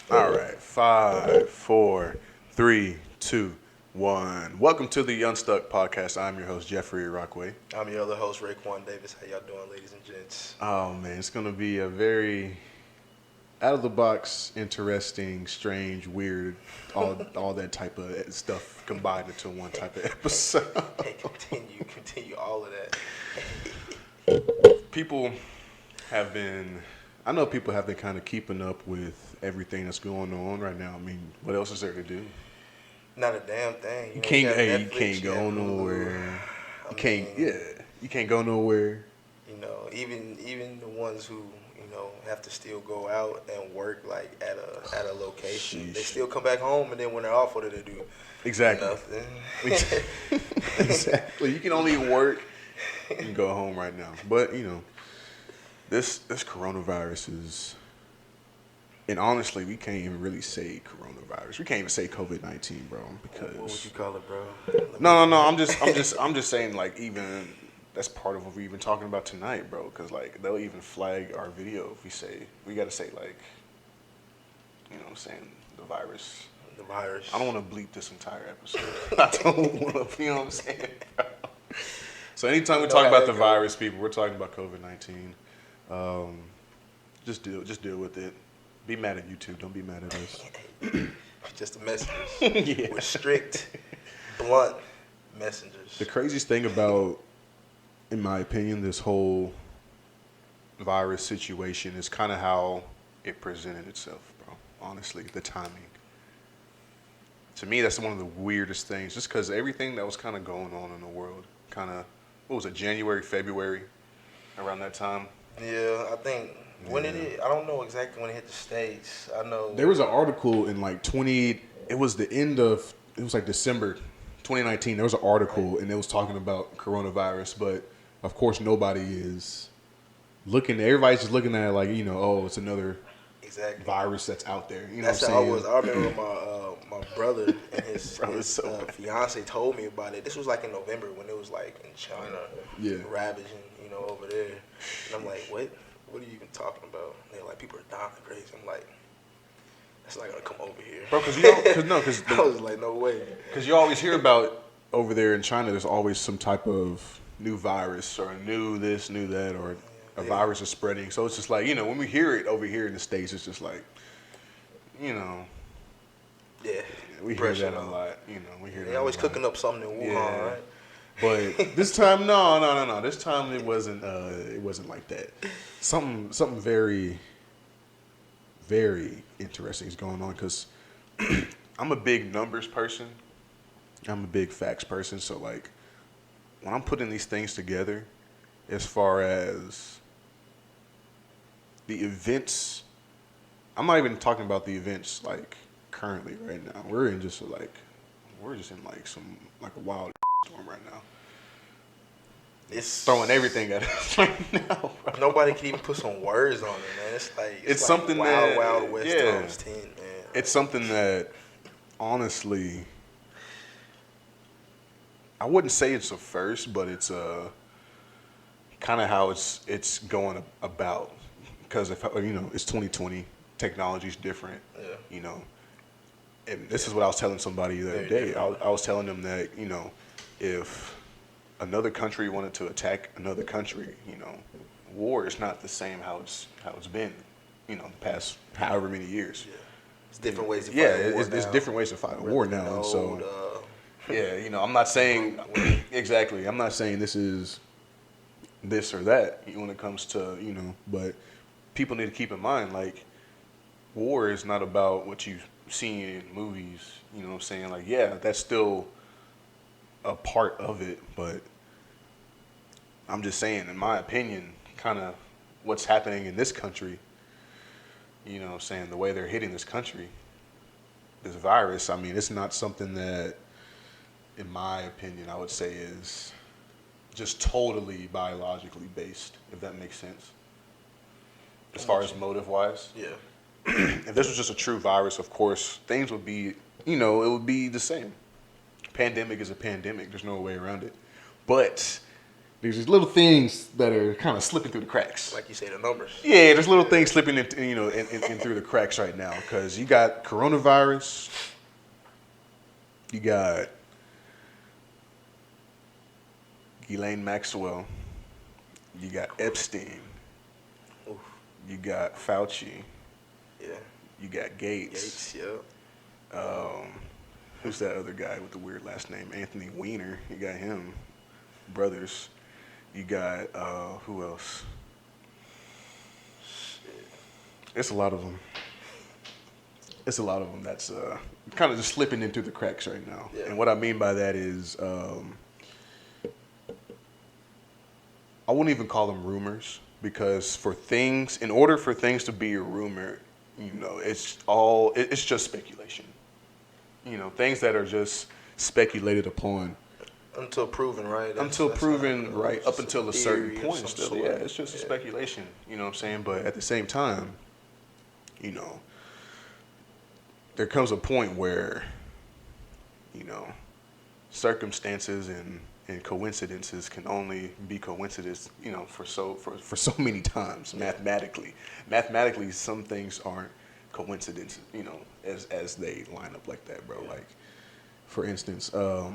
All right, 5, 4, 3, 2, 1. Welcome to the Unstuck Podcast. I'm your host, Jeffrey Irokwe. I'm your other host, Raekwon Davis. How y'all doing, ladies and gents? Oh, man, it's going to be a very out-of-the-box, interesting, strange, weird, all that type of stuff combined into one type of episode. Hey, continue all of that. People have been... I know people have been kind of keeping up with everything that's going on right now. I mean, what else is there to do? Not a damn thing. You can't go nowhere. You can't go nowhere. You know, even the ones who have to still go out and work like at a location, they still come back home, and then when they're off, what do they do? Exactly. Nothing. Exactly. You can only work and go home right now, but This coronavirus is, and honestly, we can't even really say coronavirus. We can't even say COVID-19, bro. Because what would you call it, bro? No. I'm just saying, like, even that's part of what we're even talking about tonight, bro. Because like they'll even flag our video if we gotta say like, what I'm saying, the virus. The virus. I don't want to bleep this entire episode. I don't want to. You know what I'm saying, bro? So anytime we talk about the virus, people, we're talking about COVID-19. Just deal with it. Be mad at YouTube. Don't be mad at us. Just a message. Yeah. We're strict, blunt messengers. The craziest thing about, in my opinion, this whole virus situation is kind of how it presented itself, bro. Honestly, the timing. To me, that's one of the weirdest things. Just because everything that was kind of going on in the world, what was it, January, February, around that time? Yeah, I think I don't know exactly when it hit the States. I know there was an article in like it was like December 2019. There was an article and it was talking about coronavirus, but of course nobody is everybody's just looking at it like, it's another virus that's out there. You know that's what how I'm saying? I remember my brother and his fiance told me about it. This was like in November when it was like in China, ravaging, over there. And I'm like, what are you even talking about? And they're like, people are dying crazy. I'm like, that's not gonna come over here, bro. Because I was like, no way. Because you always hear about over there in China, there's always some type of new virus or new this, new that, or a virus is spreading. So it's just like, when we hear it over here in the States, it's just like, we hear that a lot. We hear that. They always cooking up something in Wuhan, right? But this time, no. This time it wasn't like that. Something very, very interesting is going on because I'm a big numbers person. I'm a big facts person. So like, when I'm putting these things together, as far as the events, I'm not even talking about the events like currently right now. We're just in a wild storm right now. It's throwing everything at us right now, bro. Nobody can even put some words on it, man. It's like something wild west times 10, man. It's something that, honestly, I wouldn't say it's a first, but it's kind of how it's going about. Because it's 2020, technology's different. Yeah. And this is what I was telling somebody the other day. I was telling them that if another country wanted to attack another country, war is not the same how it's been, the past however many years. Yeah. It's different ways to fight a war it's different ways to fight a war now. I'm not saying exactly. I'm not saying this is this or that when it comes to but people need to keep in mind like war is not about what you see in movies. You know what I'm saying? Like that's still a part of it, but I'm just saying, in my opinion, kind of what's happening in this country, the way they're hitting this country, this virus, I mean, it's not something that, in my opinion, I would say is just totally biologically based, if that makes sense. As far as motive-wise. Yeah. If this was just a true virus, of course, things would be, it would be the same. Pandemic is a pandemic. There's no way around it. But there's these little things that are kind of slipping through the cracks. Like you say, the numbers. Yeah, there's little things slipping in through the cracks right now because you got coronavirus, you got Ghislaine Maxwell, you got Epstein, oof. You got Fauci, yeah, you got Gates, yeah. Who's that other guy with the weird last name? Anthony Weiner. You got him. Brothers. You got who else? Shit. It's a lot of them. It's a lot of them that's kind of just slipping into the cracks right now. Yeah. And what I mean by that is I wouldn't even call them rumors because in order for things to be a rumor, it's just speculation. Things that are just speculated upon. Until proven right. Until proven right, up until a certain point. Still, yeah, it's just a speculation. You know what I'm saying? But at the same time, there comes a point where, circumstances and coincidences can only be coincidence, for so many times mathematically. Mathematically, some things aren't coincidences, as they line up like that, bro. Yeah. Like, for instance, let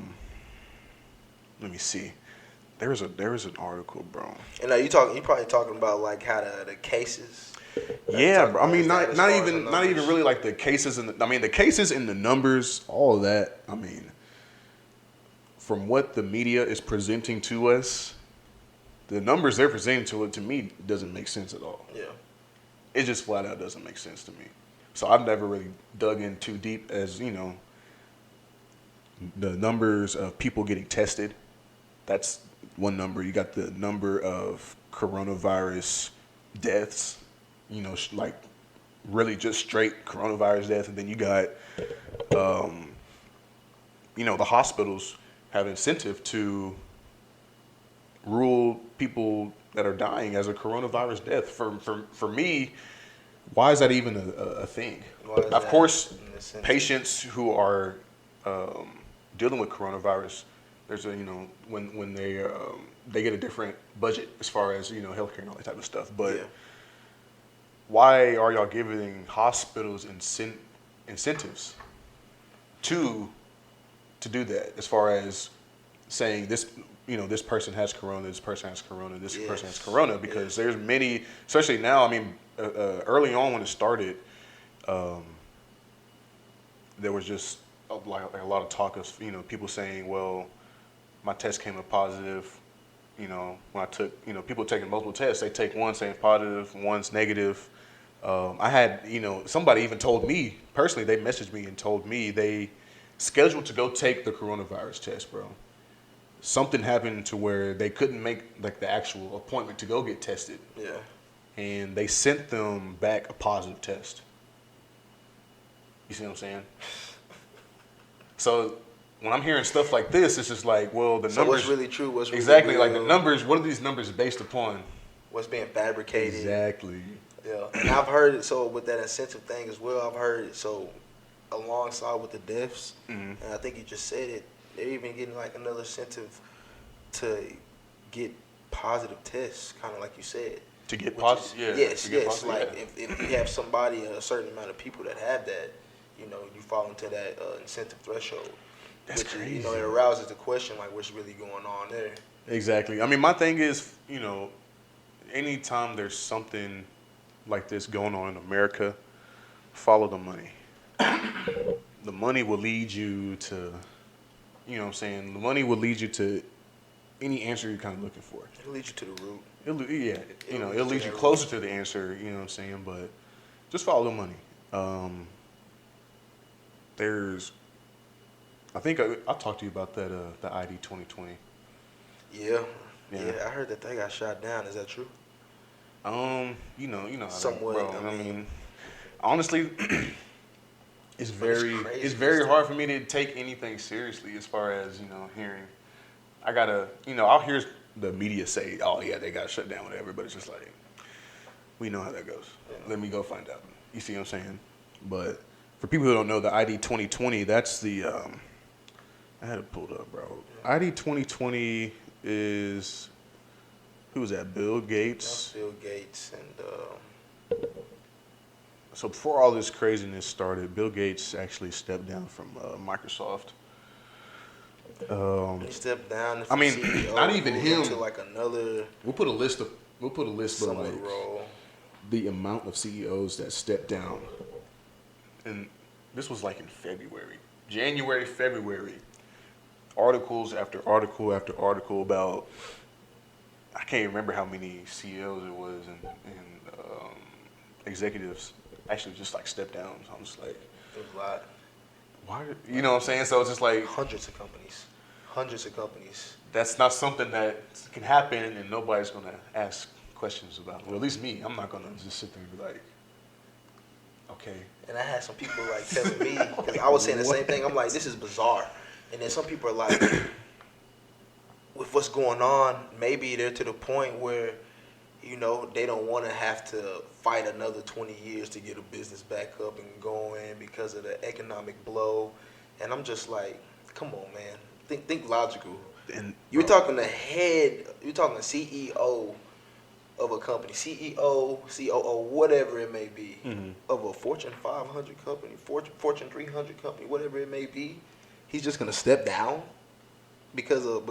me see. There was an article, bro. And you probably talking about like how the cases. Yeah, bro. I mean, not even really like the cases and the cases and the numbers, all of that. I mean, from what the media is presenting to us, the numbers they're presenting to me doesn't make sense at all. Yeah, it just flat out doesn't make sense to me. So I've never really dug in too deep as the numbers of people getting tested. That's one number. You got the number of coronavirus deaths, like really just straight coronavirus deaths. And then you got, the hospitals have incentive to rule people that are dying as a coronavirus death. For me, why is that even a thing? Of course, patients who are dealing with coronavirus, there's when they get a different budget as far as healthcare and all that type of stuff. But why are y'all giving hospitals incentives to do that? As far as saying this, this person has corona, this person has corona, this person has corona, because there's many, especially now. I mean, early on when it started, there was just like a lot of talk of people saying, well, my test came up positive. When I took, people taking multiple tests, they take one saying positive, one's negative. I had, somebody even told me personally, they messaged me and told me they scheduled to go take the coronavirus test, bro. Something happened to where they couldn't make like the actual appointment to go get tested. Yeah. And they sent them back a positive test. You see what I'm saying? So when I'm hearing stuff like this, it's just like, well, the numbers. What's really true? What's really exactly real? Like the numbers? What are these numbers based upon? What's being fabricated? Exactly. Yeah, and I've heard it. So with that incentive thing as well, I've heard it. So alongside with the deaths, and I think you just said it, they're even getting like another incentive to get positive tests, kind of like you said. To get positive, Yes. If you have somebody, a certain amount of people that have that, you fall into that incentive threshold. That's crazy. It arouses the question like, what's really going on there? Exactly. I mean, my thing is, anytime there's something like this going on in America, follow the money. The money will lead you to, the money will lead you to any answer you're kind of looking for. It'll lead you to the root. It'll lead you closer to the answer, but just follow the money. I think I talked to you about that, the ID 2020. Yeah, I heard that they got shot down. Is that true? You know how somewhat. That, bro. I mean, honestly, it's very hard for me to take anything seriously as far as hearing. I gotta, I'll hear the media say, "Oh yeah, they got shut down," whatever. But it's just like, we know how that goes. Yeah. Let me go find out. You see what I'm saying? But for people who don't know, the ID 2020, that's the I had it pulled up, bro. ID 2020 is Who was that? Bill Gates. Bill Gates and. So before all this craziness started, Bill Gates actually stepped down from Microsoft. He stepped down. I mean, CEO, not even him. to like another. We'll put a list of like role. The amount of CEOs that stepped down, and this was like in January, February. Articles after article after article about. I can't remember how many CEOs it was and executives actually just like stepped down. So I'm just like, there's a lot. Why? You know what I'm saying? So it's just like hundreds of companies. That's not something that can happen, and nobody's gonna ask questions about. Well, at least me. I'm not gonna just sit there and be like, okay. And I had some people like telling me, because I was saying the same thing. I'm like, this is bizarre. And then some people are like, with what's going on, maybe they're to the point where, you know, they don't want to have to fight another 20 years to get a business back up and going because of the economic blow. And I'm just like, come on, man. Think logical. And you're talking the head, you're talking the CEO of a company, CEO, COO, whatever it may be, of a Fortune 500 company, Fortune 300 company, whatever it may be. He's just going to step down because of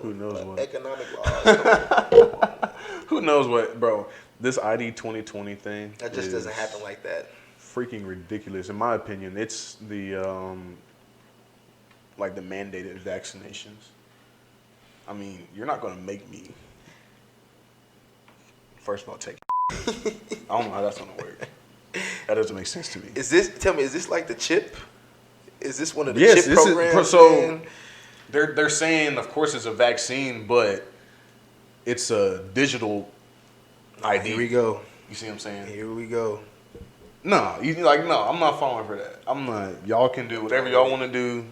who knows what economic laws. Who knows what, bro? This ID 2020 thing that just doesn't happen like that. Freaking ridiculous, in my opinion. It's the like the mandated vaccinations. I mean, you're not gonna make me. First of all, take. I don't know how that's gonna work. That doesn't make sense to me. Is this like the chip? Is this one of the chip programs? So they're saying, of course, it's a vaccine, but it's a digital ID. Here we go. You see what I'm saying? Here we go. No, I'm not falling for that. I'm not. Y'all can do whatever y'all want to do.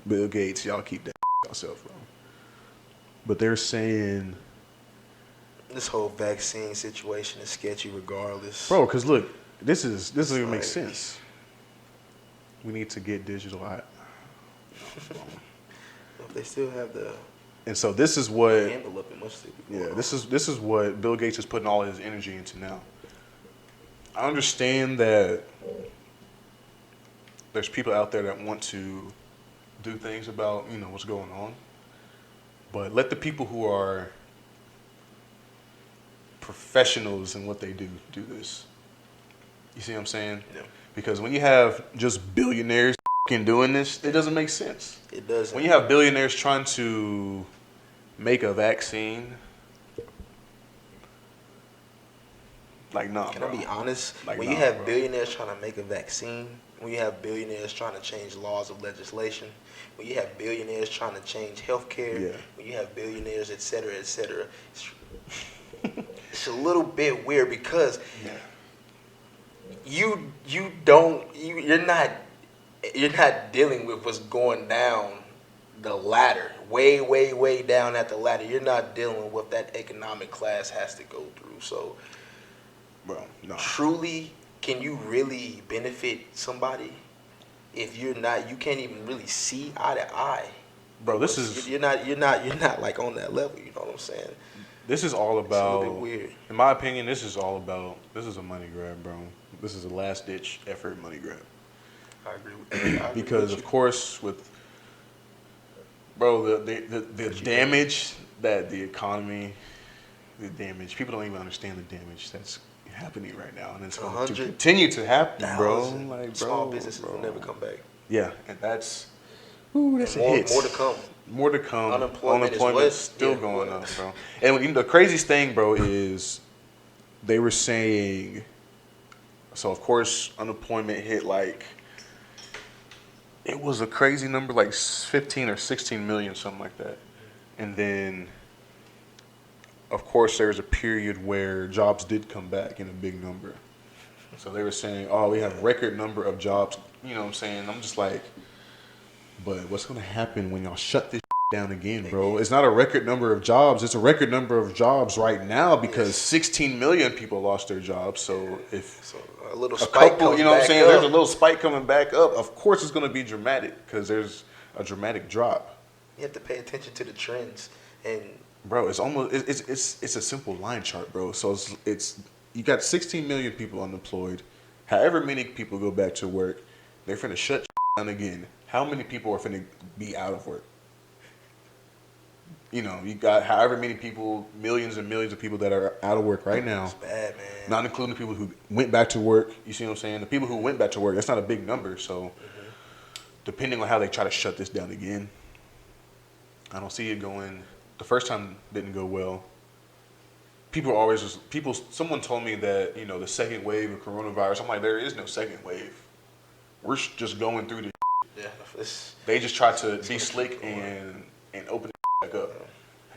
Bill Gates, y'all keep that yourself, bro. But they're saying this whole vaccine situation is sketchy, regardless, bro. Because look, this is gonna make sense. We need to get digital. They still have the. And so this is what. Envelope, it must be. Yeah, this is what Bill Gates is putting all his energy into now. I understand that there's people out there that want to do things about, you know, what's going on. But let the people who are professionals in what they do this. You see what I'm saying? Yeah. Because when you have just billionaires doing this, it doesn't make sense. It doesn't. When you have billionaires trying to make a vaccine, like, nah, Can bro. I be honest? Like, when nah, you have bro. billionaires trying to make a vaccine, when you have billionaires trying to change laws of legislation, when you have billionaires trying to change healthcare, when you have billionaires, et cetera, it's a little bit weird because you're not dealing with what's going down the ladder, way down at the ladder. You're not dealing with what that economic class has to go through. So, bro, no. Truly, can you really benefit somebody if you can't even really see eye to eye? Bro, you're not like on that level. You know what I'm saying? This is all about. It's a little bit weird. In my opinion, this is a money grab, bro. This is a last ditch effort money grab. I agree with that. Because of course, with bro, the damage that the economy, people don't even understand the damage that's happening right now, and it's going to continue to happen, bro. Like, small businesses will never come back. Yeah, and that's a hit. More to come. Unemployment's still going up, bro. And the craziest thing, bro, is they were saying. So of course, unemployment hit like. It was a crazy number, like 15 or 16 million, something like that. And then, of course, there was a period where jobs did come back in a big number. So they were saying, oh, we have record number of jobs. You know what I'm saying? I'm just like, but what's going to happen when y'all shut this down again, bro? It's not a record number of jobs. It's a record number of jobs right now because 16 million people lost their jobs. So if a little spike you know what I'm saying? There's a little spike coming back up. Of course, it's going to be dramatic because there's a dramatic drop. You have to pay attention to the trends, and Bro, it's almost it's a simple line chart, bro. So it's you got 16 million people unemployed. However many people go back to work, they're finna shut down again. How many people are finna be out of work? You know, you got however many people, millions and millions of people that are out of work right now. It's bad, man. Not including the people who went back to work. You see what I'm saying? The people who went back to work, that's not a big number. So, depending on how they try to shut this down again, I don't see it going. The first time didn't go well. Someone told me that, you know, the second wave of coronavirus, I'm like, there is no second wave. We're just going through the Yeah. They just try to be slick and open it back up.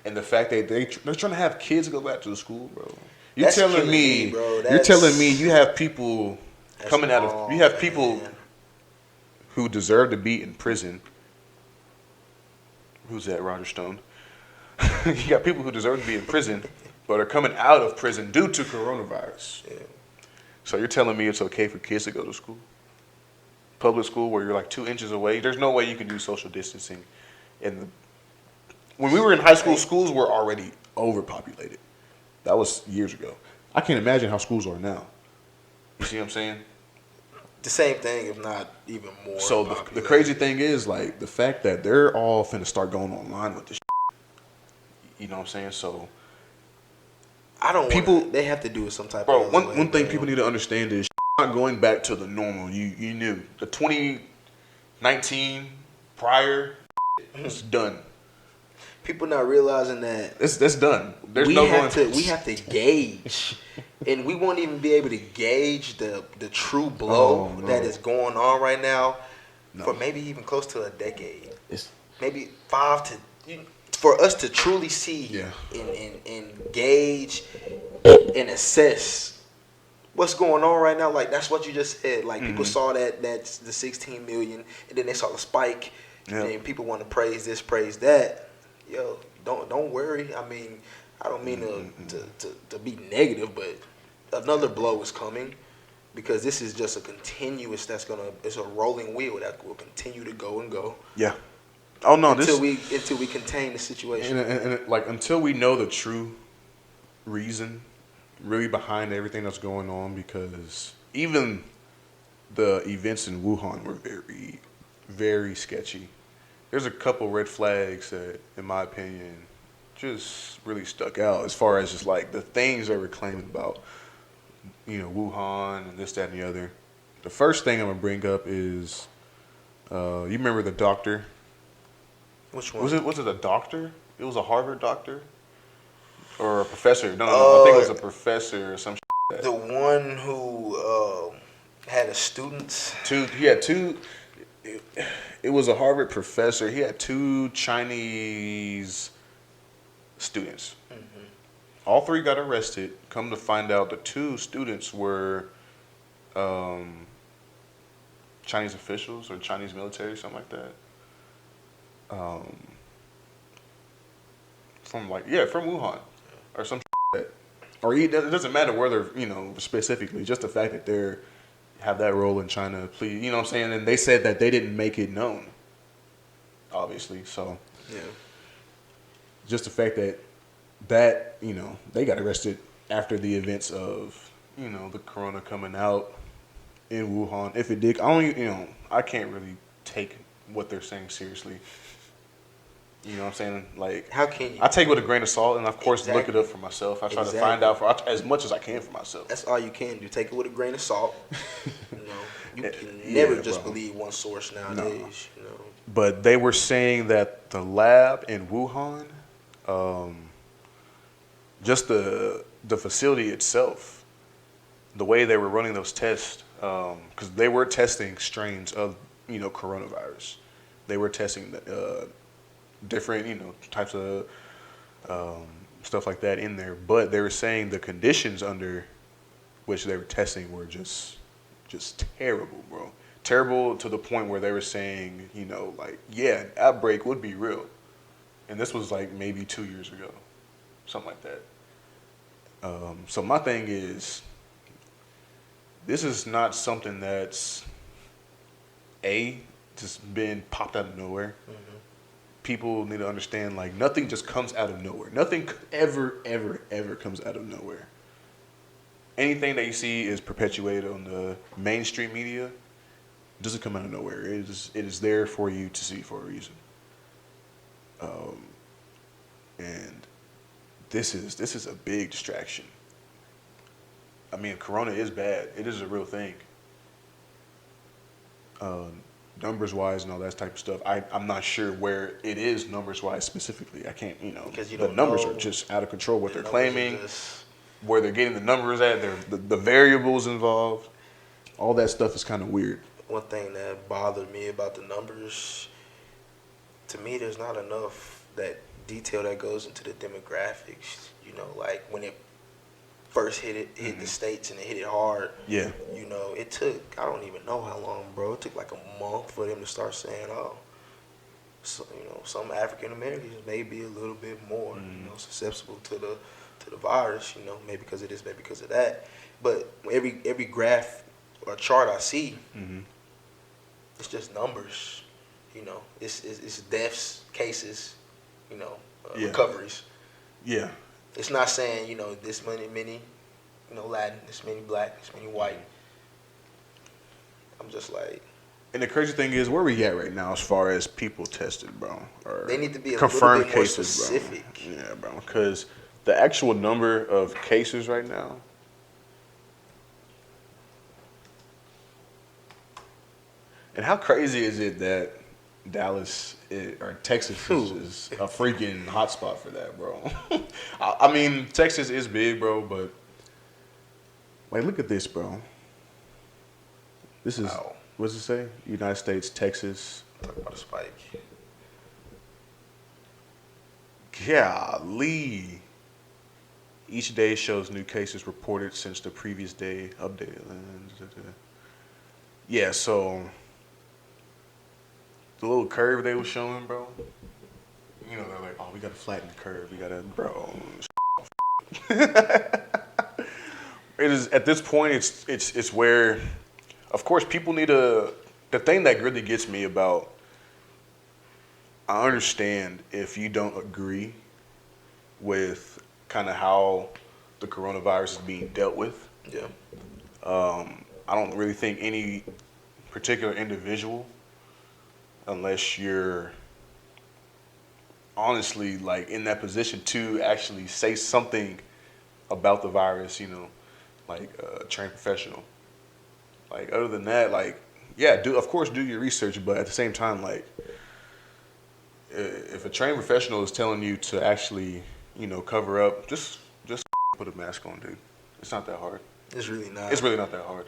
And the fact that they're trying to have kids go back to the school, bro. You're telling me, you have people coming out of, you have people who deserve to be in prison. Who's that, Roger Stone? You got people who deserve to be in prison, but are coming out of prison due to coronavirus. Yeah. So you're telling me it's okay for kids to go to school? Public school where you're like 2 inches away? There's no way you can do social distancing. When we were in high school, schools were already overpopulated. That was years ago. I can't imagine how schools are now. You see what I'm saying? The same thing, if not even more. So the crazy thing is, like, the fact that they're all finna start going online with this shit. You know what I'm saying? So I don't they have to do some type of one thing people need to understand is not going back to the normal. You knew the 2019 prior is done. People not realizing that that's done. There's we have to gauge, and we won't even be able to gauge the true blow that is going on right now for maybe even close to a decade. Maybe 5 to for us to truly see and gauge and assess what's going on right now. Like, that's what you just said. Like, people saw that's the 16 million, and then they saw the spike, and then people want to praise this, praise that. Yo, don't worry. I mean, I don't mean to be negative, but another blow is coming, because this is just a continuous it's a rolling wheel that will continue to go and go. Yeah. Oh no! Until we contain the situation, and like, until we know the true reason, really, behind everything that's going on, because even the events in Wuhan were very, very sketchy. There's a couple red flags that, in my opinion, just really stuck out as far as just like the things they were claiming about, you know, Wuhan and this, that, and the other. The first thing I'm gonna bring up is, you remember the doctor? Which one? Was it a doctor? It was a Harvard doctor? Or a professor? No, I think it was a professor or some shit. The one who had a student? He had two. It was a Harvard professor. He had 2 Chinese students. Mm-hmm. All 3 got arrested. Come to find out, the 2 students were Chinese officials or Chinese military, something like that. From Wuhan or some shit. Or it doesn't matter where they're, you know, specifically, just the fact that they're have that role in China, please, you know what I'm saying? And they said that they didn't make it known, obviously. So, just the fact that, you know, they got arrested after the events of, you know, the corona coming out in Wuhan. If it did, I can't really take what they're saying seriously. You know what I'm saying? Like, how can you? I take it with a grain of salt, and of course look it up for myself. I try to find out as much as I can for myself. That's all you can do. Take it with a grain of salt. You can never just believe one source nowadays. No. You know. But they were saying that the lab in Wuhan, just the facility itself, the way they were running those tests, because they were testing strains of, you know, coronavirus. They were testing different, you know, types of stuff like that in there. But they were saying the conditions under which they were testing were just terrible, bro. Terrible to the point where they were saying, you know, like, yeah, an outbreak would be real. And this was like maybe 2 years ago, something like that. So my thing is, this is not something that's just been popped out of nowhere. Mm-hmm. people need to understand, like, nothing just comes out of nowhere. Nothing ever comes out of nowhere. Anything that you see is perpetuated on the mainstream media. It doesn't come out of nowhere. It is there for you to see for a reason. And this is a big distraction. I mean, Corona is bad. It is a real thing. Numbers wise and all that type of stuff. I'm not sure where it is numbers wise specifically. I can't, because the numbers are just out of control. What they're claiming, where they're getting the numbers at, the variables involved, all that stuff is kind of weird. One thing that bothered me about the numbers, to me, there's not enough that detail that goes into the demographics. Like when it first hit the States and it hit it hard. Yeah. It took, I don't even know how long, bro. It took like a month for them to start saying, so, some African Americans may be a little bit more, susceptible to the virus, maybe because of this, maybe because of that. But every graph or chart I see, it's just numbers. It's deaths, cases, recoveries. Yeah. It's not saying, this many, Latin, this many black, this many white. I'm just like. And the crazy thing is, where we at right now as far as people tested, bro? Or they need to be a confirmed little bit more cases, specific. Bro. Yeah, bro. Because the actual number of cases right now. And how crazy is it that Dallas or Texas is just a freaking hotspot for that, bro? I mean, Texas is big, bro, but like, look at this, bro. This is, what does it say? United States, Texas. Talk about a spike. Golly. Each day shows new cases reported since the previous day updated. Yeah, so the little curve they were showing, bro. They're like, oh, we gotta flatten the curve. We gotta, bro. It is at this point. It's where, of course, people need to. The thing that really gets me about, I understand if you don't agree with kind of how the coronavirus is being dealt with. Yeah. I don't really think any particular individual, unless you're honestly like in that position to actually say something about the virus, like a trained professional. Like, other than that, like, yeah, of course do your research, but at the same time, like, if a trained professional is telling you to actually, cover up, just put a mask on, dude. It's not that hard. It's really not. It's really not that hard.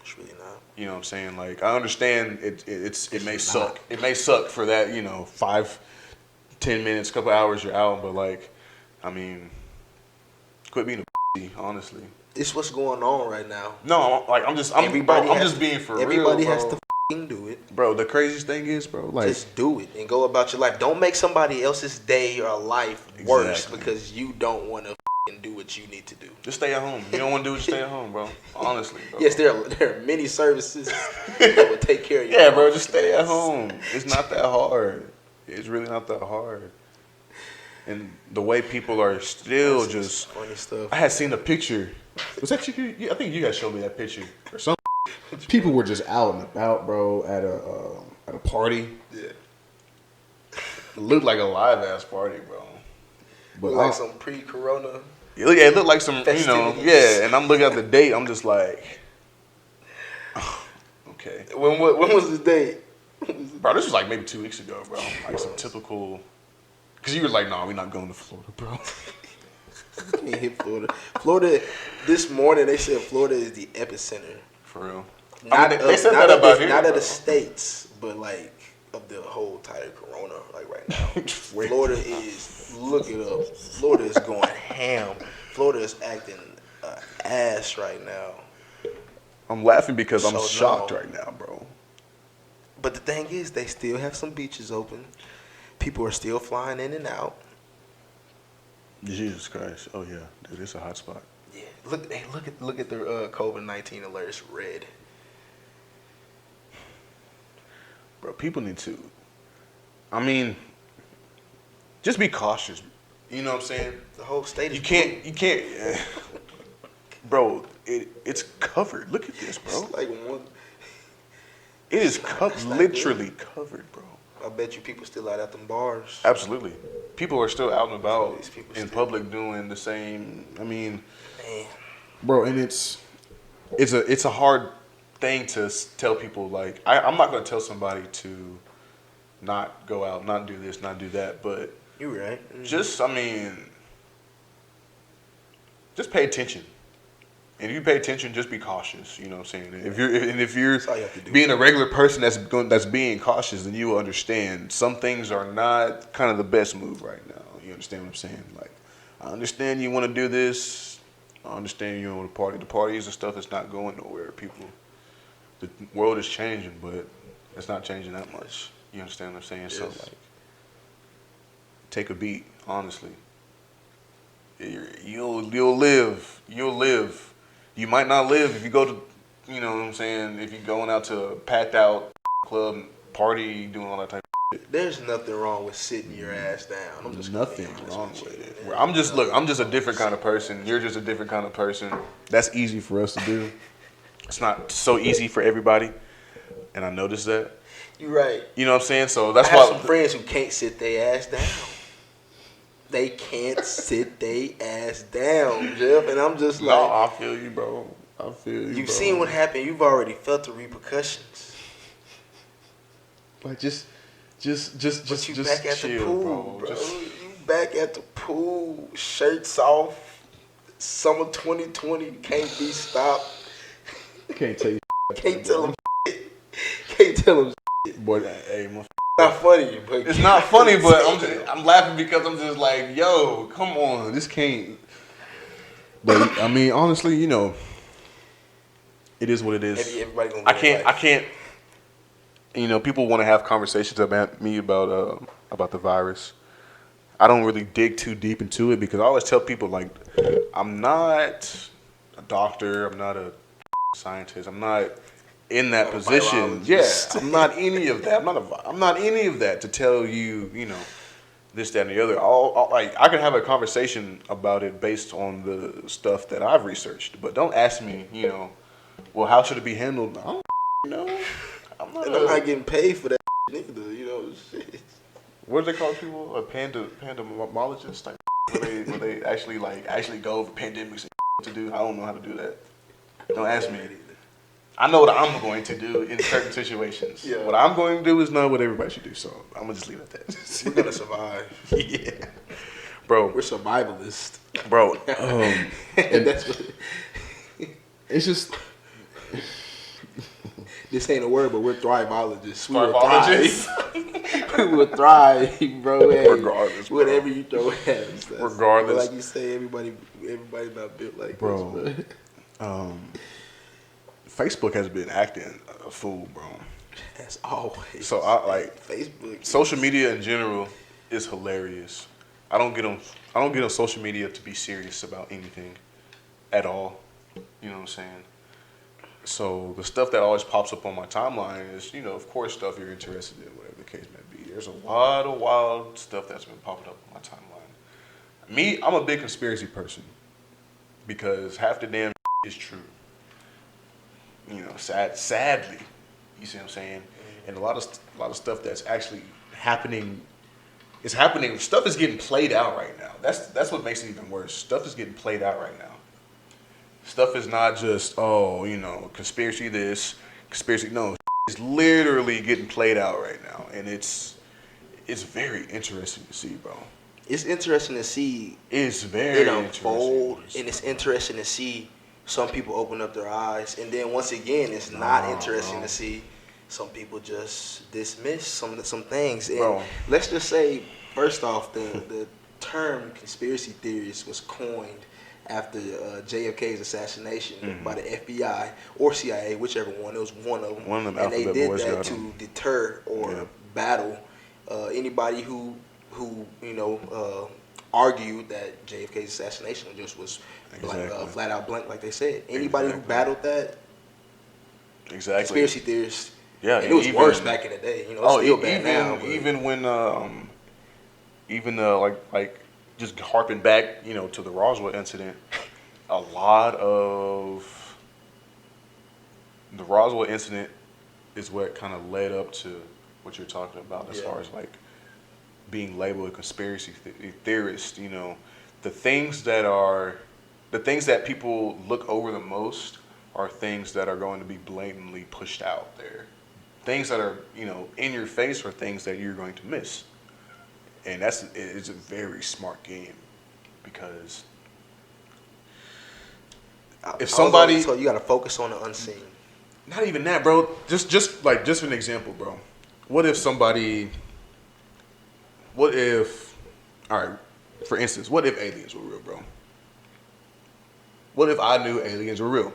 It's really not. You know what I'm saying? Like, I understand it may suck. It may suck for that, 5-10 minutes, couple hours you're out, but like, I mean, quit being a honestly. It's what's going on right now. No, like, I'm just being for real. Everybody has to do it. Bro, the craziest thing is, bro, like, just do it and go about your life. Don't make somebody else's day or life worse because you don't want to do what you need to do. Just stay at home. You don't want to do it, stay at home, bro. Honestly, bro. Yes, there are many services that will take care of you. Yeah, bro, just stay at home. It's not that hard. It's really not that hard. And the way people are still just funny stuff. I had seen a picture. Was that you? I think you guys showed me that picture or something. People were just out and about, bro, at a party. Yeah. It looked like a live ass party, bro. But like some pre-corona. Yeah, it looked like some, yeah. And I'm looking at the date. I'm just like, oh, okay. When was the date? Bro, this was like maybe 2 weeks ago, bro. Like some typical. Because you were like, no, we're not going to Florida, bro. Can't hit Florida. Florida. This morning they said Florida is the epicenter. For real. They said that about here. Not of the states, but like of the whole entire corona. Like right now, Florida is. Look it up. Florida is going ham. Florida is acting ass right now. I'm laughing because I'm shocked right now, bro. But the thing is, they still have some beaches open. People are still flying in and out. Jesus Christ! Oh yeah, dude, it's a hot spot. Yeah, look at their COVID-19 alerts red. Bro, people need to. I mean, just be cautious. You know what I'm saying? The whole state is you can't, bro. It's covered. Look at this, bro. It's like one. It is literally covered, bro. I bet you people still out at them bars. Absolutely, people are still out and about in public doing the same. I mean, man, bro, and it's a hard thing to tell people. Like, I'm not gonna tell somebody to not go out, not do this, not do that, but you're right. Just pay attention. And if you pay attention, just be cautious. You know what I'm saying? If you're being a regular person that's being cautious, then you will understand some things are not kind of the best move right now. You understand what I'm saying? Like, I understand you want to do this. I understand you want to party. The parties and stuff is not going nowhere. The world is changing, but it's not changing that much. You understand what I'm saying? Yes. So like, take a beat. Honestly, you'll live. You might not live if you go to, you know what I'm saying, if you're going out to a packed out club, party, doing all that type of shit. There's nothing wrong with sitting your ass down. I'm just nothing wrong with it. I'm just a different kind of person. You're just a different kind of person. That's easy for us to do. It's not so easy for everybody. And I noticed that. You're right. You know what I'm saying? So that's why I have some friends who can't sit their ass down. They can't sit their ass down, Jeff, and I'm just like, no, I feel you, bro. I feel you. You've seen what happened. You've already felt the repercussions. But just back at chill, the pool, bro. Just, you back at the pool, shirts off. Summer 2020 can't be stopped. Can't tell you. Can't tell them. Can't tell them. Boy, hey, my. Not funny, but it's not funny, but I'm laughing because I'm just like, yo, come on, this can't. But I mean, honestly, you know, it is what it is. Everybody gonna I can't. You know, people want to have conversations about me about the virus. I don't really dig too deep into it because I always tell people, like, I'm not a doctor, I'm not a scientist, I'm not in that position. Yeah, I'm not any of that. I'm not any of that to tell you, you know, this, that, and the other. Like, I can have a conversation about it based on the stuff that I've researched, but don't ask me, you know, well, how should it be handled? I don't know. I'm not getting paid for that neither, you know. Shit. What do they call people? A pandemologist type. Where they actually go over pandemics and to do. I don't know how to do that. Don't ask me. I know what I'm going to do in certain situations. Yeah. What I'm going to do is not what everybody should do, so I'm going to just leave it at that. We're going to survive. Yeah. Bro. We're survivalists. Bro. And that's what... It's just... This ain't a word, but we're thrivologists. We will thrive, bro. Hey, regardless, bro. Whatever you throw at us. Regardless. But like you say, everybody not built like this, bro. Facebook has been acting a fool, bro. As always. So I like Facebook. Social media in general is hilarious. I don't get on social media to be serious about anything at all. You know what I'm saying? So the stuff that always pops up on my timeline is, you know, of course, stuff you're interested in, whatever the case may be. There's a lot of wild stuff that's been popping up on my timeline. Me, I'm a big conspiracy person because half the damn is true. You know, sadly, you see what I'm saying? And a lot of stuff that's actually happening is happening. Stuff is getting played out right now. That's what makes it even worse. Stuff is getting played out right now. Stuff is not just, oh, you know, conspiracy this, conspiracy no. It's literally getting played out right now, and it's very interesting to see, bro. It's interesting to see. It's very it unfold, and it's interesting to see some people open up their eyes, and then once again, it's not interesting to see some people just dismiss some things. And let's just say, first off, the term conspiracy theorist was coined after JFK's assassination by the FBI or CIA, whichever one. It was one of them. And they did that to deter or battle anybody who you know argued that JFK's assassination just was flat out blank, like they said. Anybody who battled that, conspiracy theorists. Yeah, and it was worse back in the day. You know, it's still bad now. But. even like just harping back, to the Roswell incident, a lot of the Roswell incident is what kind of led up to what you're talking about as far as like being labeled a conspiracy theorist. The things that people look over the most are things that are going to be blatantly pushed out there. Things that are, in your face are things that you're going to miss. And it's a very smart game because if somebody... So you got to focus on the unseen. Not even that, bro. Just an example, bro. What if, all right, for instance, what if aliens were real, bro? What if I knew aliens were real?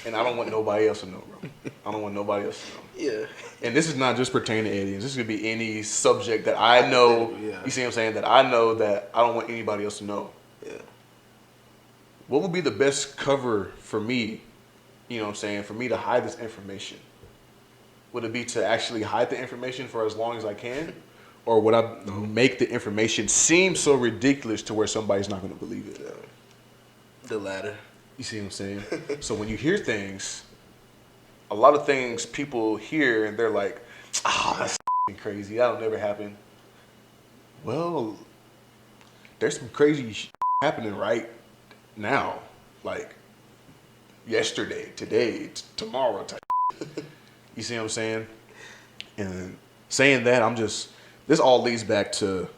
And I don't want nobody else to know, bro. I don't want nobody else to know. Yeah. And this is not just pertaining to aliens. This could be any subject that I know. Yeah. You see what I'm saying? That I know that I don't want anybody else to know. Yeah. What would be the best cover for me, for me to hide this information? Would it be to actually hide the information for as long as I can? Or would I make the information seem so ridiculous to where somebody's not going to believe it? The latter. You see what I'm saying? So when you hear things, a lot of things people hear and they're like, that's crazy. That'll never happen. Well, there's some crazy happening right now. Like yesterday, today, tomorrow type. You see what I'm saying? And saying that, this all leads back to,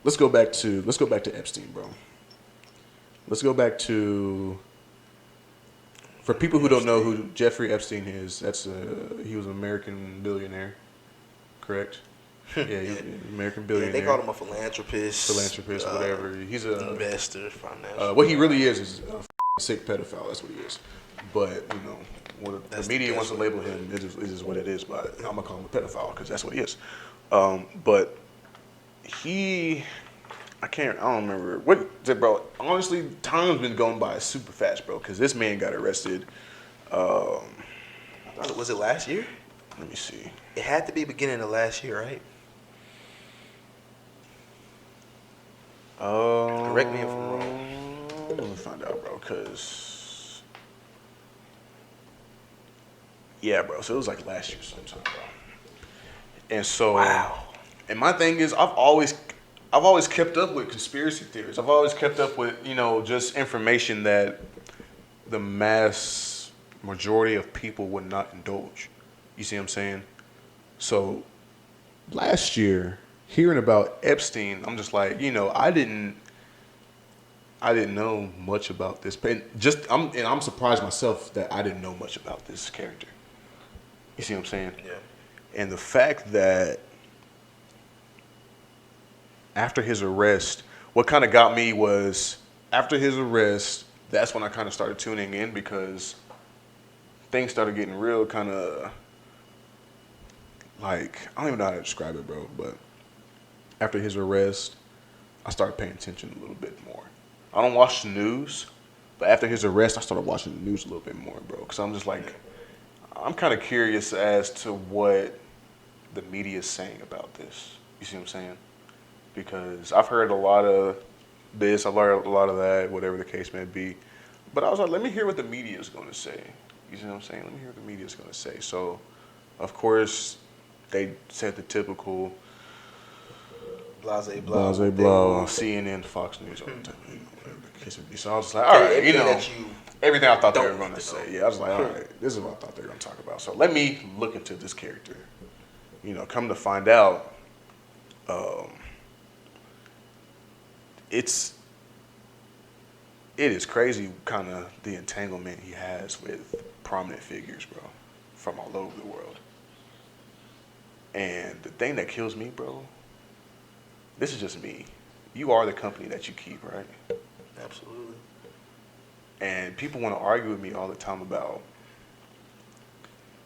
let's go back to Epstein, bro. Let's go back to... For people who don't know who Jeffrey Epstein is, he was an American billionaire, correct? Yeah, he was an American billionaire. Yeah, they called him a philanthropist. Whatever. He's an investor, financial. What he really is a sick pedophile. That's what he is. But what the media wants to label him, it is what it is. But I'm gonna call him a pedophile because that's what he is. But I don't remember bro. Honestly, time's been going by super fast, bro. Because this man got arrested. Was it last year? Let me see. It had to be beginning of last year, right? Correct me if I'm wrong. Let me find out, bro. Because yeah, bro. So it was like last year sometime, bro. And so, wow. And my thing is, I've always kept up with conspiracy theories. I've always kept up with, just information that the mass majority of people would not indulge. You see what I'm saying? So last year, hearing about Epstein, I'm just like, I didn't know much about this. And I'm surprised myself that I didn't know much about this character. You see what I'm saying? Yeah. And the fact that after his arrest, what kind of got me was after his arrest, that's when I kind of started tuning in because things started getting real kind of like, I don't even know how to describe it, bro, but after his arrest, I started paying attention a little bit more. I don't watch the news, but after his arrest, I started watching the news a little bit more, bro, because I'm just like, I'm kind of curious as to what the media is saying about this. You see what I'm saying? Because I've heard a lot of this, I've heard a lot of that, whatever the case may be. But I was like, let me hear what the media is going to say. You see what I'm saying? Let me hear what the media is going to say. So, of course, they said the typical blah, CNN, Fox News all the time. Whatever the case may be. So I was just like, all right, everything I thought they were going to say. Yeah, I was like, all right, this is what I thought they were going to talk about. So let me look into this character. Come to find out, it is crazy kind of the entanglement he has with prominent figures, bro, from all over the world. And the thing that kills me, bro, this is just me. You are the company that you keep, right? Absolutely. And people want to argue with me all the time about,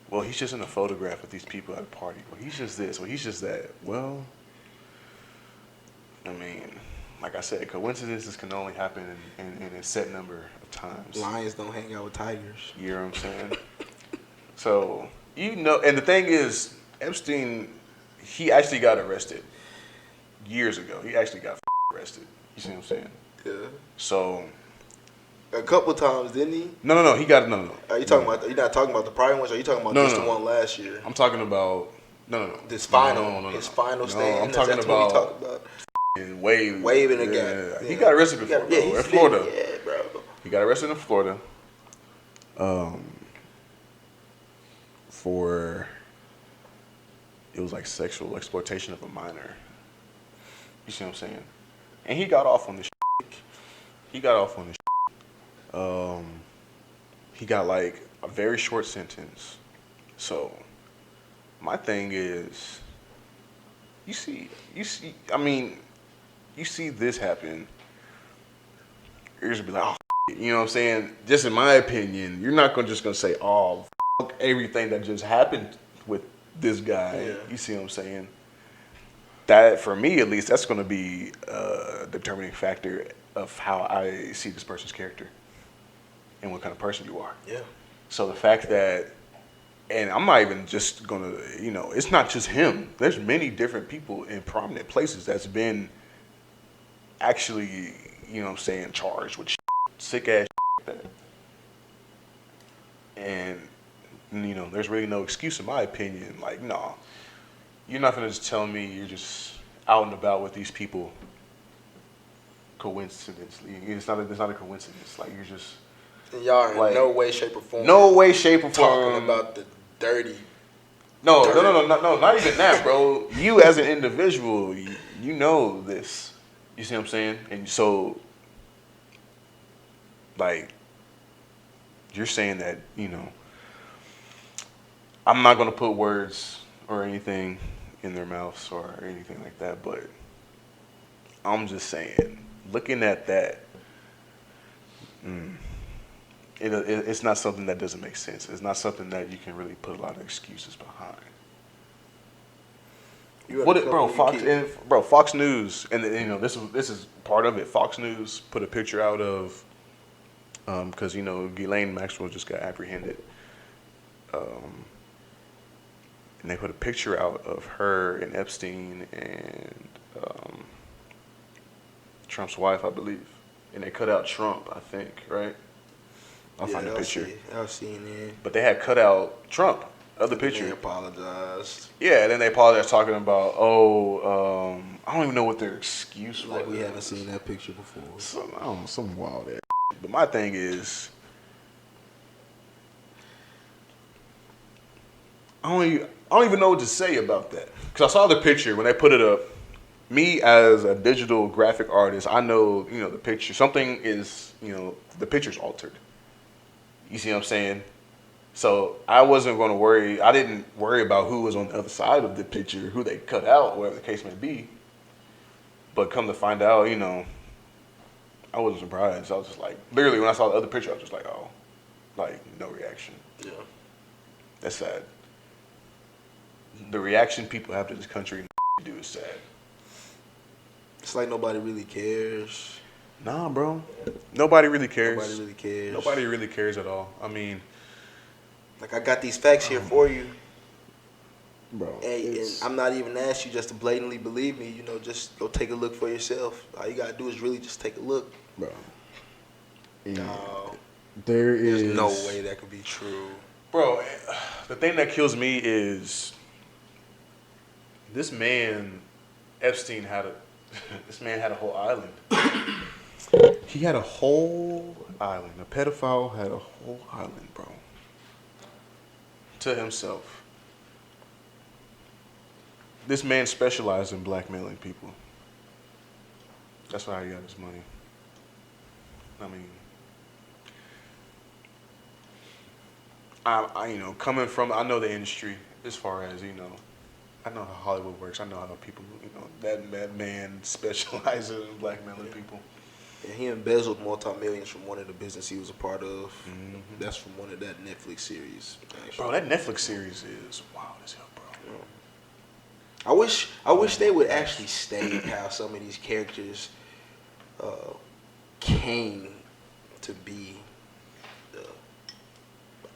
well, he's just in a photograph with these people at a party. Well, he's just this. Well, he's just that. Well, I mean, like I said, coincidences can only happen in a set number of times. Lions don't hang out with tigers. You know what I'm saying? So, and the thing is, Epstein, he actually got arrested. years ago. He actually got arrested. You see what I'm saying? Yeah. So. A couple times, didn't he? No. He got no. Are you talking about? You're not talking about the prior ones. Or are you talking about the one last year? I'm talking about no. This final, his final stand. I'm talking about waving again. Yeah. He got arrested before, bro. In Florida. Yeah, bro. He got arrested in Florida. For it was like sexual exploitation of a minor. You see what I'm saying? And he got off on this. He got like a very short sentence. So my thing is, you see this happen, you're just gonna be like, oh, you know what I'm saying? Just in my opinion, you're not just gonna say, oh, everything that just happened with this guy. Yeah. You see what I'm saying? That, for me at least, that's gonna be a determining factor of how I see this person's character and what kind of person you are. Yeah. So the fact that, and I'm not even just gonna, it's not just him. There's many different people in prominent places that's been actually, charged with sick ass like that. And, there's really no excuse in my opinion. Like, no, you're not gonna just tell me you're just out and about with these people coincidentally. It's not a coincidence. Like, you're just. And y'all are in no way, shape, or form. Talking about the dirty. No, not even that, bro. You as an individual, you know this. You see what I'm saying? And so, like, you're saying that, I'm not going to put words or anything in their mouths or anything like that, but I'm just saying, looking at that, it's not something that doesn't make sense. It's not something that you can really put a lot of excuses behind. Fox News, and this is part of it. Fox News put a picture out of, because Ghislaine Maxwell just got apprehended, and they put a picture out of her and Epstein and Trump's wife, I believe, and they cut out Trump, I think, right? I'll find the picture. I've seen it. But they had cut out Trump. Other picture. They apologized. Yeah, then they apologized talking about, I don't even know what their excuse was. Like, we haven't seen that picture before. Some wild ass. But my thing is, I don't even know what to say about that. Because I saw the picture when they put it up. Me as a digital graphic artist, I know, the picture. Something is, the picture's altered. You see what I'm saying? So I wasn't going to worry. I didn't worry about who was on the other side of the picture, who they cut out, whatever the case may be. But come to find out, I wasn't surprised. I was just like, literally when I saw the other picture, I was just like, oh, like, no reaction. Yeah. That's sad. The reaction people have to this country do is sad. It's like nobody really cares. Nah, bro. Nobody really cares. Nobody really cares at all. I mean, like, I got these facts here for you, bro. And I'm not even asking you just to blatantly believe me. Just go take a look for yourself. All you gotta do is really just take a look, bro. No, there's no way that could be true, bro. The thing that kills me is this man, Epstein, had a whole island. He had a whole island. A pedophile had a whole island, bro, to himself. This man specialized in blackmailing people. That's how he got his money. I mean, I know the industry as far as, I know how Hollywood works. I know how people, that man specializes in blackmailing people. And he embezzled multi-millions from one of the business he was a part of. Mm-hmm. That's from one of that Netflix series. Actually. Bro, that Netflix series is wild as hell, bro. Yeah. I wish they would actually state how some of these characters came to be.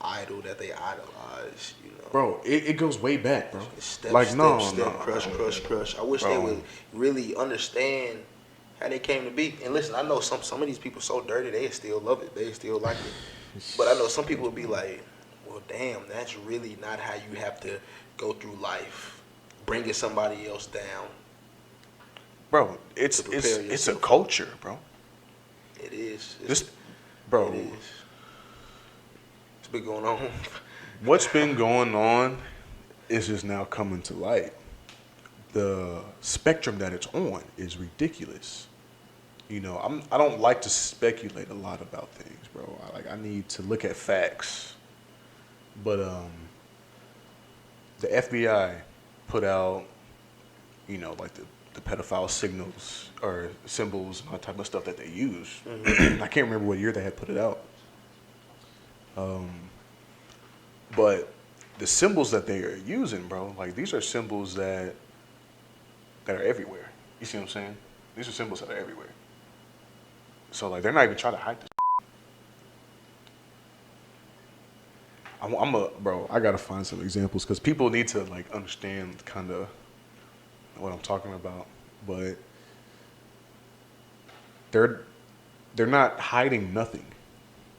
idol that they idolize, you know. Bro, it goes way back, bro. Step, like, step, no, step, no. crush. I wish they would really understand how they came to be. And listen, I know some of these people so dirty, they still love it. They still like it. But I know some people would be like, well, damn, that's really not how you have to go through life, bringing somebody else down. Bro, it's a culture, bro. It is. Bro. It is. It's been going on. What's been going on is just now coming to light. The spectrum that it's on is ridiculous. You know, I don't like to speculate a lot about things, bro. I need to look at facts. But the FBI put out, you know, like the pedophile signals or symbols and that type of stuff that they use. Mm-hmm. I can't remember what year they had put it out. But the symbols that they are using, bro, like these are symbols that are everywhere. You see what I'm saying? These are symbols that are everywhere. So like they're not even trying to hide this. Bro, I gotta find some examples because people need to like understand kind of what I'm talking about. But they're not hiding nothing.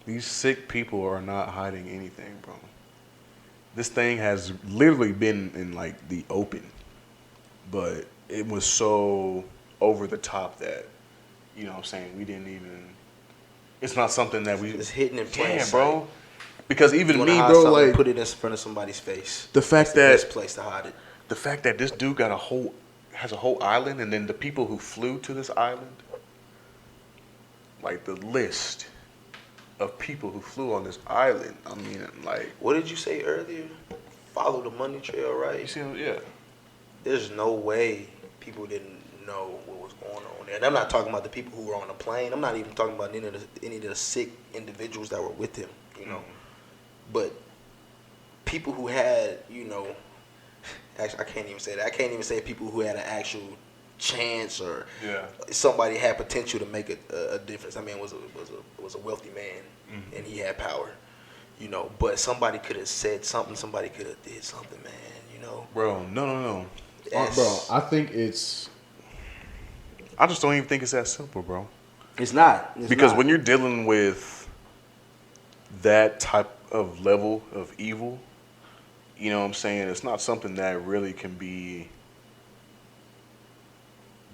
These sick people are not hiding anything, bro. This thing has literally been in like the open, but it was so over the top that, you know what I'm saying, we didn't even, it's not something that we, it's hidden in plain sight. Bro. Because even me, bro, like, put it in front of somebody's face. The fact that, best place to hide it. The fact that this dude has a whole island, and then the people who flew to this island, like the list of people who flew on this island. I mean, like, what did you say earlier? Follow the money trail, right? You see, yeah. There's no way people didn't know what was going on there. And I'm not talking about the people who were on the plane. I'm not even talking about any of the sick individuals that were with him, you know. Mm-hmm. But people who had, you know, actually, I can't even say that. I can't even say people who had an actual chance or somebody had potential to make a difference. I mean, was a wealthy man, mm-hmm. and he had power, you know. But somebody could have said something. Somebody could have did something, man. You know. Bro, no. Bro, I think it's. I just don't even think it's that simple, bro. It's not. Because when you're dealing with that type of level of evil, you know what I'm saying? It's not something that really can be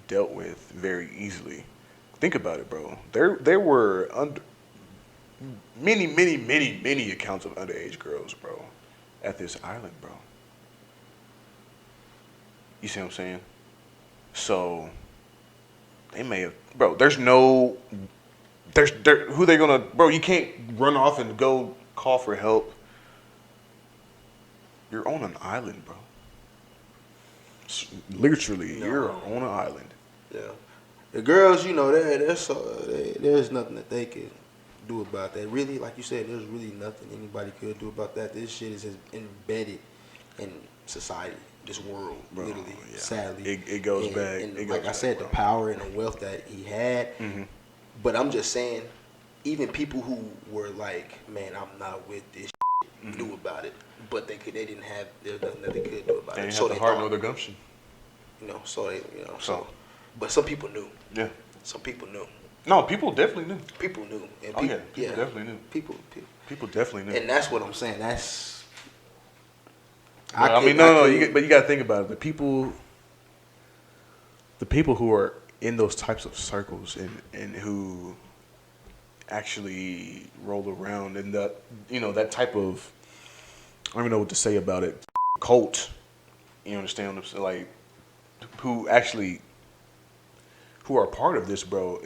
dealt with very easily. Think about it, bro. There were many accounts of underage girls, bro, at this island, bro. You see what I'm saying? So they may have, bro. Who they gonna, bro? You can't run off and go call for help. You're on an island, bro. Literally, you're on an island. Yeah. The girls, you know, there's nothing that they could do about that. Really, like you said, there's really nothing anybody could do about that. This shit is embedded in society, this world, bro, literally, sadly. It goes back. And like I said, the power and the wealth that he had. Mm-hmm. But I'm just saying, even people who were like, man, I'm not with this shit, knew about it. But there's nothing that they could do about it. They didn't have the heart nor the gumption. You know, but some people knew. Yeah. Some people knew. No, people definitely knew. People knew. And people definitely knew. People definitely knew. And that's what I'm saying. That's. But you got to think about it. The people who are in those types of circles and who actually roll around in that, you know, that type of, I don't even know what to say about it, cult. You understand what I'm saying? Like, who are part of this, bro.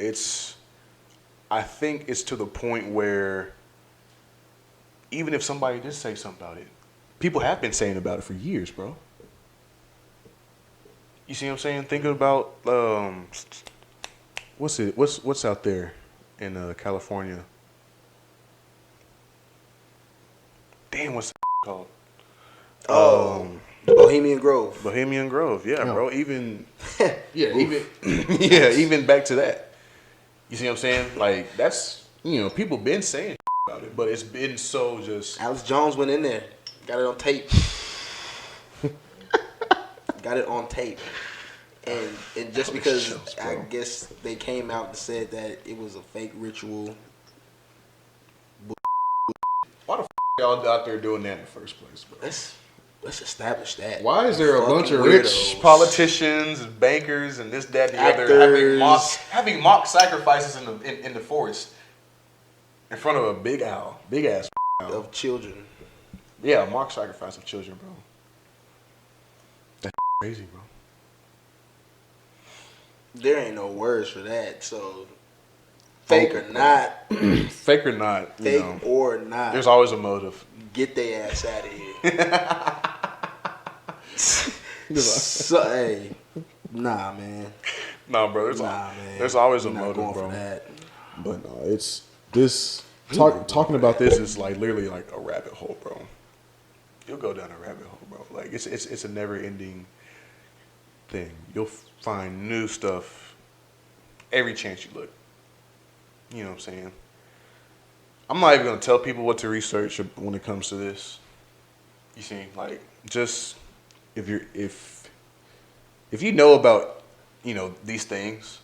I think it's to the point where even if somebody did say something about it, people have been saying about it for years, bro. You see what I'm saying? Thinking about what's out there in California? Damn, what's called? Bohemian Grove. Bohemian Grove, yeah, bro. Even even back to that. You see what I'm saying? Like, that's, you know, people been saying about it, but it's been so just. Alex Jones went in there, got it on tape. Got it on tape. And just because I guess they came out and said that it was a fake ritual. Why the y'all out there doing that in the first place, bro? Let's establish that. Why is there a bunch of rich politicians and bankers and this, that, and the other having mock sacrifices in the forest in front of a big ass owl of children? Yeah, a mock sacrifice of children, bro. That's crazy, bro. There ain't no words for that. So, fake or not, fake or not, fake or not, there's always a motive. Get their ass out of here. So, hey, nah, man. Nah, bro. There's always a motive, bro. But no, it's this. Talking about this is like literally like a rabbit hole, bro. You'll go down a rabbit hole, bro. Like it's a never ending thing. You'll find new stuff every chance you look. You know what I'm saying? I'm not even gonna tell people what to research when it comes to this. You see, like, just if you know about, these things,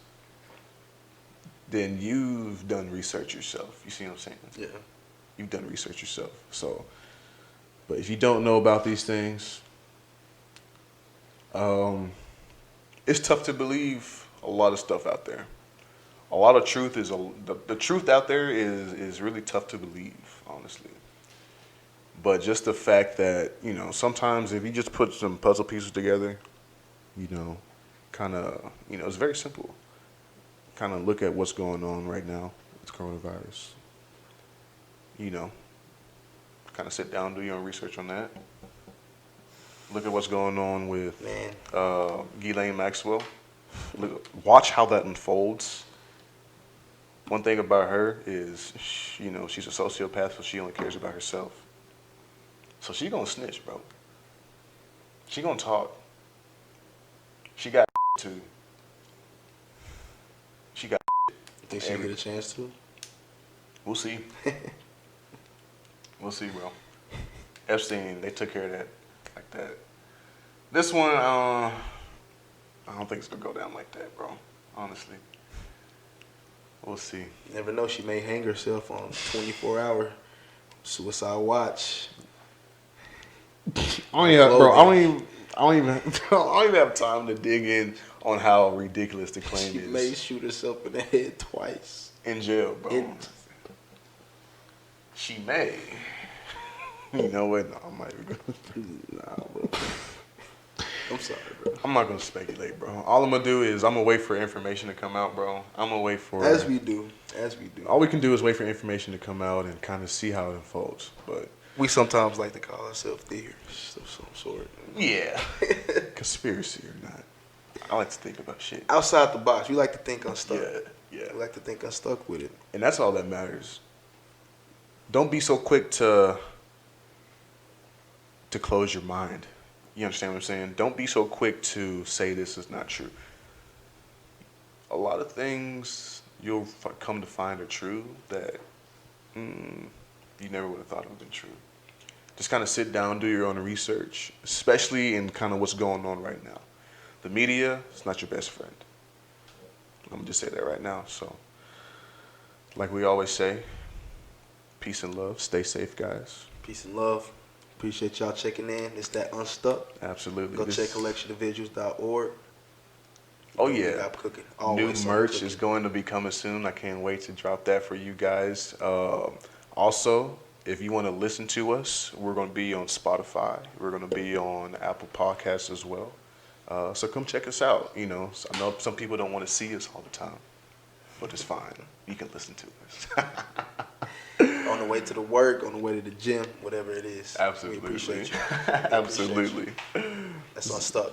then you've done research yourself. You see what I'm saying? Yeah. You've done research yourself. So, but if you don't know about these things, it's tough to believe a lot of stuff out there. A lot of truth is the truth out there is really tough to believe, honestly. But just the fact that, sometimes if you just put some puzzle pieces together, kind of, it's very simple. Kind of look at what's going on right now with coronavirus. Kind of sit down, do your own research on that. Look at what's going on with Ghislaine Maxwell. Watch how that unfolds. One thing about her is, she's a sociopath, so she only cares about herself. So she's gonna snitch, bro. She gonna talk. She got too. She got. Think she'll get a chance to? We'll see. We'll see, bro. Epstein, they took care of that like that. This one, I don't think it's gonna go down like that, bro. Honestly. We'll see. Never know. She may hang herself on 24-hour suicide watch. I don't even have time to dig in on how ridiculous the claim is. She may shoot herself in the head twice. In jail, bro. She may. You know what? No, I'm not even gonna. Nah, bro. I'm sorry, bro. I'm not gonna speculate, bro. All I'm gonna do is I'm gonna wait for information to come out, bro. I'm gonna wait for as we do. All we can do is wait for information to come out and kind of see how it unfolds. But we sometimes like to call ourselves theorists of some sort. Yeah, conspiracy or not. I like to think about shit outside the box. We like to think unstuck. Yeah. We like to think unstuck with it, and that's all that matters. Don't be so quick to close your mind. You understand what I'm saying? Don't be so quick to say this is not true. A lot of things you'll come to find are true that you never would have thought it would have been true. Just kind of sit down, do your own research, especially in kind of what's going on right now. The media is not your best friend. I'm going to just say that right now. So, like we always say, peace and love. Stay safe, guys. Peace and love. Appreciate y'all checking in. It's that Unstuck. Absolutely. Go check collectionofvisuals.org. Oh, yeah. Cooking. New merch is going to be coming soon. I can't wait to drop that for you guys. Also, if you want to listen to us, we're going to be on Spotify. We're going to be on Apple Podcasts as well. So come check us out. I know some people don't want to see us all the time, but it's fine. You can listen to us. On the way to the work, on the way to the gym, whatever it is. Absolutely. We appreciate you. Absolutely. That's Unstuck.